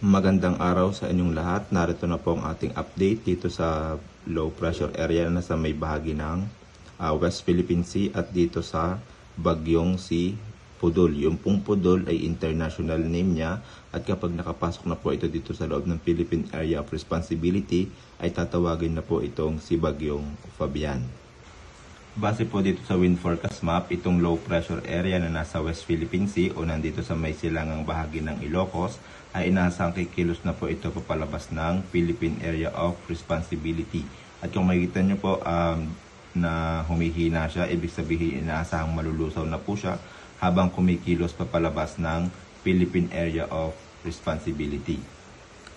Magandang araw sa inyong lahat. Narito na po ang ating update dito sa low pressure area na sa may bahagi ng West Philippine Sea at dito sa bagyong si Pudol. Yung pong Pudol ay international name niya at kapag nakapasok na po ito dito sa loob ng Philippine Area of Responsibility ay tatawagin na po itong si bagyong Fabian. Base po dito sa wind forecast map, itong low pressure area na nasa West Philippine Sea o nandito sa may silangang bahagi ng Ilocos ay inaasang kikilos na po ito papalabas ng Philippine Area of Responsibility. At kung makikita nyo po na humihina siya, ibig sabihin inaasahang malulusaw na po siya habang kumikilos papalabas ng Philippine Area of Responsibility.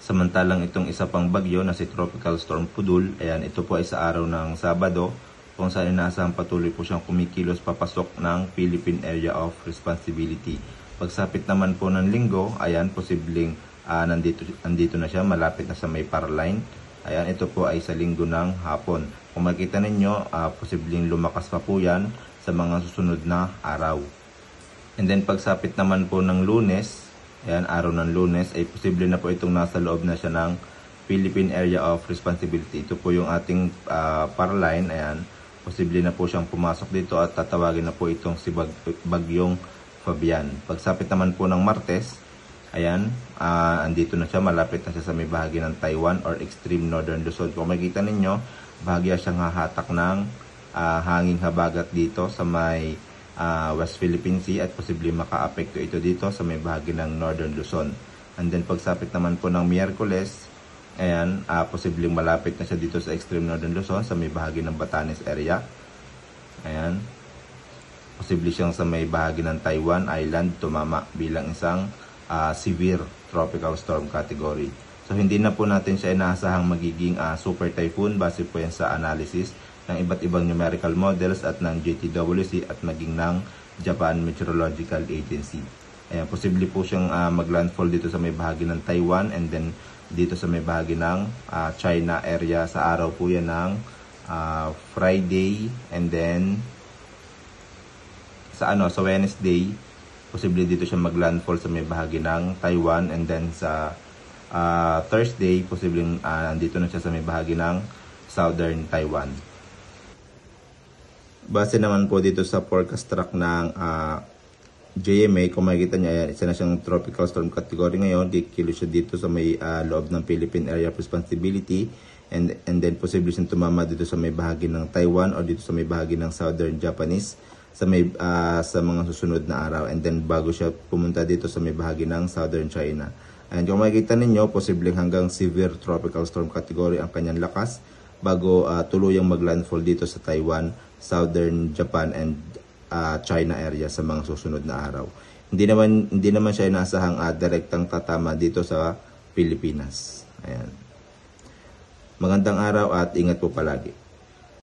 Samantalang itong isa pang bagyo na si Tropical Storm Pudol, ayan, ito po ay sa araw ng Sabado, kung saan inaasahang patuloy po siyang kumikilos papasok ng Philippine Area of Responsibility. Pagsapit naman po ng Linggo, ayan, posibleng nandito na siya, malapit na sa may Paraline. Ayan, ito po ay sa Linggo ng hapon. Kung makita ninyo, posibleng lumakas pa po yan sa mga susunod na araw. And then pagsapit naman po ng Lunes, ayan, araw ng Lunes, ay posible na po itong nasa loob na siya ng Philippine Area of Responsibility. Ito po yung ating Paraline, ayan. Posible na po siyang pumasok dito at tatawagin na po itong si bagyong Fabian. Pagsapit naman po ng Martes, ayan, andito na siya, malapit na siya sa may bahagi ng Taiwan or extreme northern Luzon. Kung makikita ninyo, bahagya siyang hahatak ng hanging habagat dito sa may West Philippine Sea at posible maka-apekto ito dito sa may bahagi ng northern Luzon. And then pagsapit naman po ng Miyerkules, ayan, posibleng malapit na siya dito sa extreme northern Luzon sa may bahagi ng Batanes area. Ayan. Posible siyang sa may bahagi ng Taiwan Island tumama bilang isang severe tropical storm category. So hindi na po natin siya inaasahang magiging super typhoon base po yan sa analysis ng iba't ibang numerical models at ng JTWC at maging ng Japan Meteorological Agency. Ayan, posible po siyang maglandfall dito sa may bahagi ng Taiwan and then dito sa may bahagi ng China area sa araw po yan ng Friday, and then sa Wednesday posible dito siya maglandfall sa may bahagi ng Taiwan, and then sa Thursday posibleng nandito na siya sa may bahagi ng southern Taiwan. Base naman po dito sa forecast track ng JMA, kung makikita niya, ayan, isa na siyang tropical storm category ngayon. Kilo siya dito sa may loob ng Philippine Area of Responsibility, and then posible siyang tumama dito sa may bahagi ng Taiwan or dito sa may bahagi ng southern Japanese sa mga susunod na araw, and then bago siya pumunta dito sa may bahagi ng southern China. And kung makikita ninyo, posibleng hanggang severe tropical storm category ang kanyang lakas bago tuluyang maglandfall dito sa Taiwan, southern Japan and China area sa mga susunod na araw. Hindi naman siya inasahang direktang tatama dito sa Pilipinas. Ayan. Magandang araw at ingat po palagi.